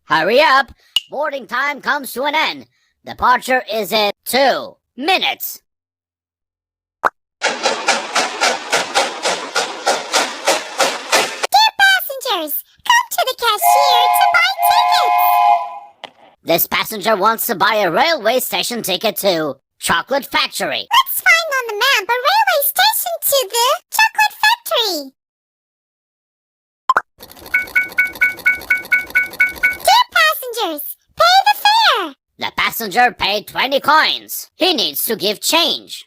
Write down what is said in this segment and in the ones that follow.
Hurry up! Boarding time comes to an end. Departure is in 2 minutes. Dear passengers, come to the cashier to buy tickets. This passenger wants to buy a railway station ticket to Chocolate Factory. Let's find on the map a railway station to the Chocolate Factory. Dear passengers, pay the fare. The passenger paid 20 coins. He needs to give change.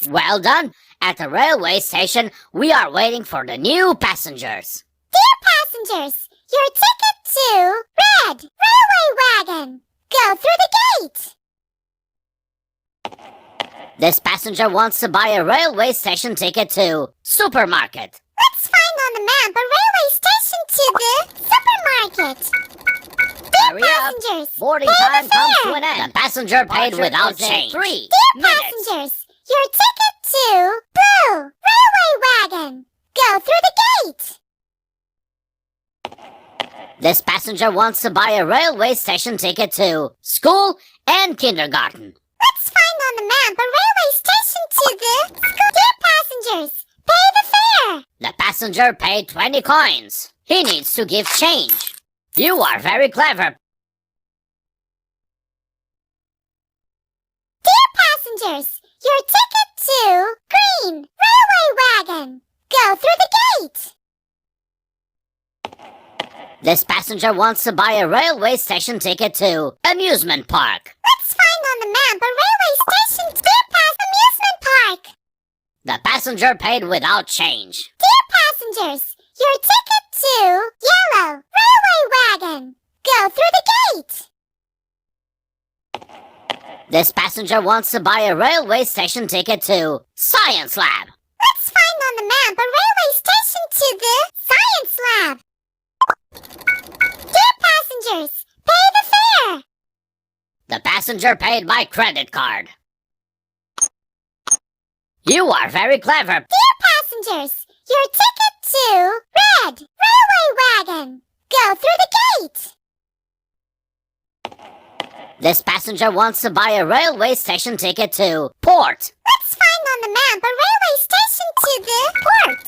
Well done. At the railway station, we are waiting for the new passengers. Dear passengers, your ticket to Red Railway Wagon. Go through the gate. This passenger wants to buy a railway station ticket to Supermarket. Let's find on the map a railway station to the supermarket. Dear Hurry up. passengers, Boarding pay time the comes fare. to an end. The passenger paid Departure without is in change. 3 Dear minutes. passengers, your ticket to Blue Railway Wagon. Go through the gate. This passenger wants to buy a railway station ticket to school and kindergarten. Let's find on the map a railway station to the school. Dear passengers, pay the fare. The passenger paid 20 coins. He needs to give change. You are very clever. Dear passengers, your ticket to Green Railway Wagon. Go through the gate. This passenger wants to buy a railway station ticket to amusement park. Let's find on the map a railway station to Amusement Park. The passenger paid without change. Dear passengers, your ticket to Yellow Railway Wagon. Go through the gate. This passenger wants to buy a railway station ticket to Science Lab. Let's find on the map a railway station to the Science Lab. Dear passengers, pay the fare. The passenger paid by credit card. You are very clever. Dear passengers, your ticket to Red Railway Wagon. Go through the gate. This passenger wants to buy a railway station ticket to Port. Let's find on the map a railway station to the port.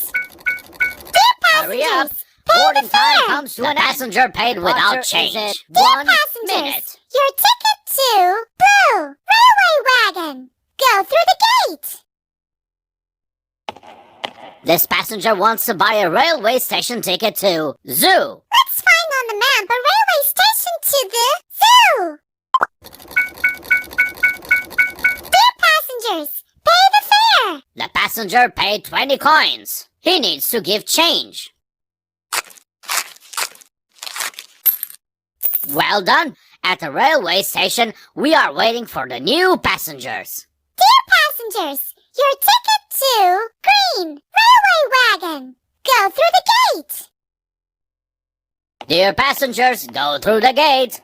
Dear Hurry up. passengers, pay Boarding the time fare. comes to an end. Passenger paid without Departure is change. in Dear 1 passengers, minute. your ticket to Blue Railway Wagon. Go through the gate. This passenger wants to buy a railway station ticket to Zoo. Let's find on the map a railway station to the zoo. Dear passengers, pay the fare. The passenger paid 20 coins. He needs to give change. Well done. At the railway station, we are waiting for the new passengers. Dear passengers, your ticket to Green Railway Wagon. Go through the gate. Dear passengers, go through the gate.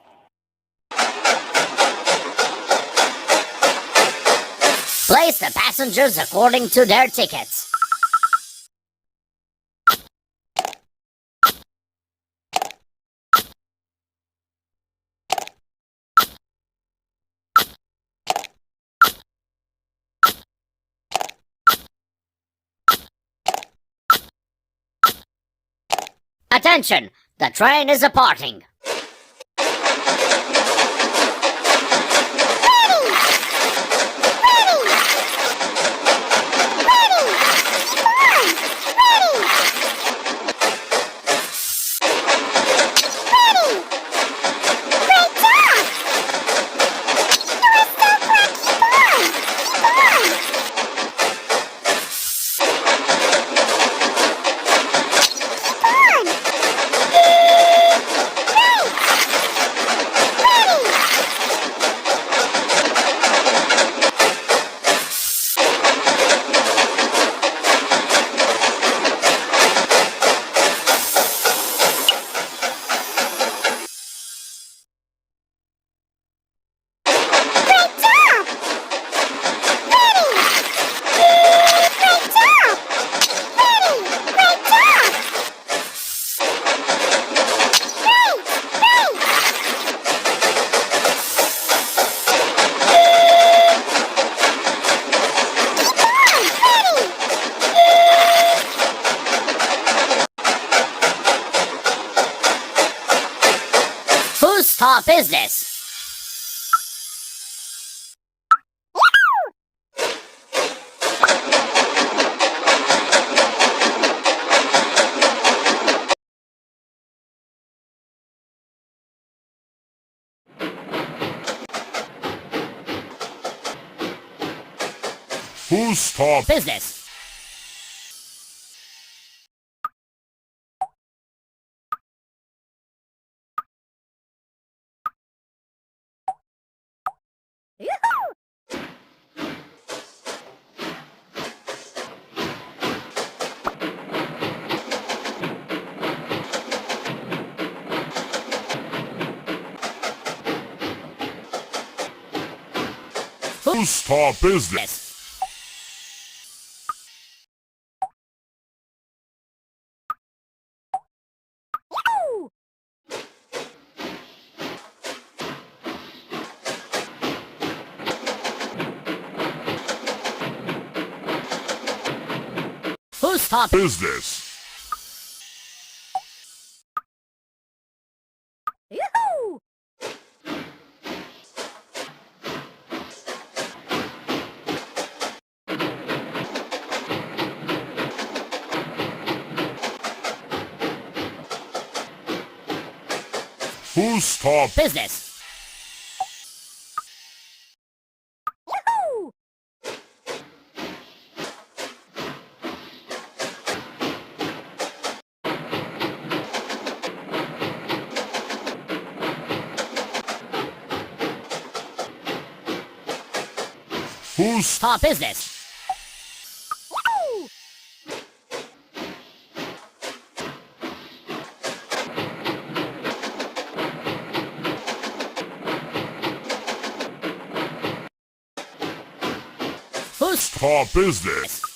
Place the passengers according to their tickets. Attention! The train is departing. top business? Whose top Business. whose top business? Business. Whose top Business. Whose top business? whose Top business. Whose top business?